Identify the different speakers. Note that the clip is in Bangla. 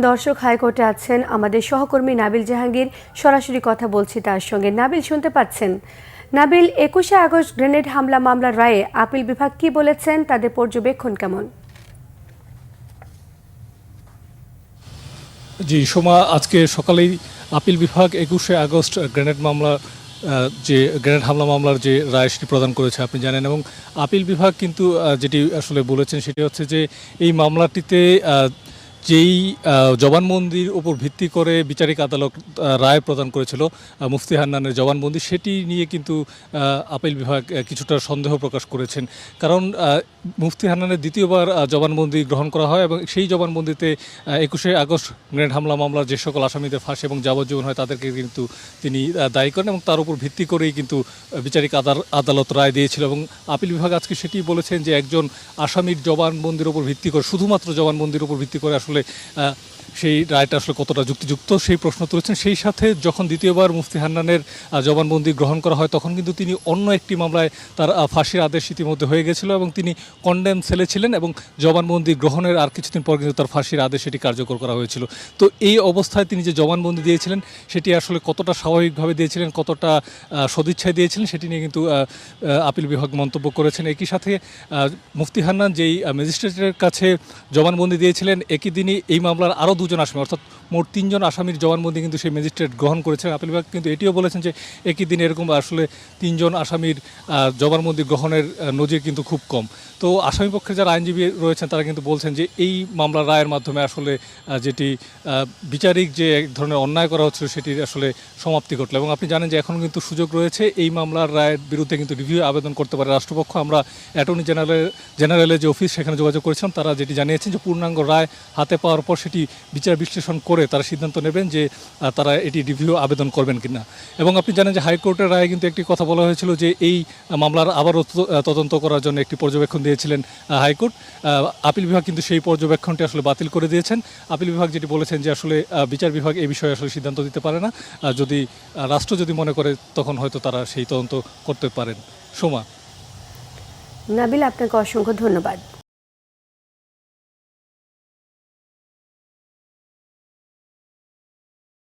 Speaker 1: দর্শক, হাইকোর্টে আছেন আমাদের সহকর্মী নাবিল জাহাঙ্গীর। সরাসরি কথা বলছি তার সঙ্গে। নাবিল, শুনতে পাচ্ছেন? নাবিল, 21শে আগস্ট গ্রেনেড হামলা মামলার রায়ে আপিল বিভাগ কি বলেছেন, তাদের পর্যবেক্ষণ কেমন?
Speaker 2: জি সোমা, আজকে সকালেই আপিল বিভাগ 21শে আগস্ট গ্রেনেড মামলা যে গ্রেনেড হামলা মামলার যে রায় সেটি প্রদান করেছে আপনি জানেন। এবং আপিল বিভাগ কিন্তু যেটি আসলে বলেছেন সেটি হচ্ছে যে এই মামলাটিতে যেই জবানবন্দির উপর ভিত্তি করে বিচারিক আদালত রায় প্রদান করেছিল মুফতি হান্নানের জবানবন্দি, সেটি নিয়ে কিন্তু আপিল বিভাগ কিছুটা সন্দেহ প্রকাশ করেছেন। কারণ মুফতি হান্নানের দ্বিতীয়বার জবানবন্দি গ্রহণ করা হয় এবং সেই জবানবন্দিতে 21শে আগস্ট গ্রেনেড হামলা মামলার যে সকল আসামিদের ফাঁসি এবং যাবজ্জীবন হয় তাদেরকে কিন্তু তিনি দায়ী করেন এবং তার উপর ভিত্তি করেই কিন্তু বিচারিক আদালত রায় দিয়েছিল। এবং আপিল বিভাগ আজকে সেটি বলেছেন যে একজন আসামির জবানবন্দির উপর ভিত্তি করে, শুধুমাত্র জবানবন্দির উপর ভিত্তি করে আসলে সেই রায়টা আসলে কতটা যুক্তিযুক্ত সেই প্রশ্ন তুলেছেন। সেই সাথে যখন দ্বিতীয়বার মুফতি হান্নানের জবানবন্দি গ্রহণ করা হয় তখন কিন্তু তিনি অন্য একটি মামলায় তার ফাঁসির আদেশ ইতিমধ্যে হয়ে গেছিল এবং তিনি কন্ডেম সেলে ছিলেন এবং জবানবন্দি গ্রহণের আর কিছুদিন পর কিন্তু তার ফাঁসির আদেশ সেটি কার্যকর করা হয়েছিল। তো এই অবস্থায় তিনি যে জবানবন্দি দিয়েছিলেন সেটি আসলে কতটা স্বাভাবিকভাবে দিয়েছিলেন, কতটা সদিচ্ছায় দিয়েছিলেন সেটি নিয়ে কিন্তু আপিল বিভাগ মন্তব্য করেছেন। একই সাথে মুফতি হান্নান যেই ম্যাজিস্ট্রেটের কাছে জবানবন্দি দিয়েছিলেন একই দিনই এই মামলার আরও দুজন আসামি, অর্থাৎ মোট 3 জন আসামির জবানবন্দি কিন্তু সেই ম্যাজিস্ট্রেট গ্রহণ করেছেন। আপিল বিভাগ কিন্তু এটিও বলেছেন যে একই দিন এরকম আসলে 3 জন আসামির জবানবন্দি গ্রহণের নজির কিন্তু খুব কম। তো আসামি পক্ষে যারা আইনজীবী রয়েছেন তারা কিন্তু বলছেন যে এই মামলার রায়ের মাধ্যমে আসলে যেটি বিচারিক যে এক ধরনের অন্যায় করা হচ্ছিল সেটির আসলে সমাপ্তি ঘটল। এবং আপনি জানেন যে এখন কিন্তু সুযোগ রয়েছে এই মামলার রায়ের বিরুদ্ধে কিন্তু রিভিউ আবেদন করতে পারে রাষ্ট্রপক্ষ। আমরা অ্যাটর্নি জেনারেলের যে অফিস সেখানে যোগাযোগ করেছিলাম, তারা যেটি জানিয়েছেন যে পূর্ণাঙ্গ রায় হাতে পাওয়ার পর সেটি বিচার বিশ্লেষণ করে তারা সিদ্ধান্ত নেবেন যে তারা এটি রিভিউ আবেদন করবেন কিনা। এবং আপনি জানেন যে হাইকোর্টের রায়ে কিন্তু একটি কথা বলা হয়েছিল যে এই মামলার আবারও তদন্ত করার জন্য একটি পর্যবেক্ষণ দিয়েছিলেন হাইকোর্ট। আপিল বিভাগ কিন্তু সেই পর্যবেক্ষণটি আসলে বাতিল করে দিয়েছেন। আপিল বিভাগ যেটি বলেছেন যে আসলে বিচার বিভাগ এই বিষয়ে আসলে সিদ্ধান্ত দিতে পারে না, যদি রাষ্ট্র যদি মনে করে তখন হয়তো তারা সেই তদন্ত করতে পারেন। সোমা।
Speaker 1: নাবিল, আপনাকে অসংখ্য ধন্যবাদ।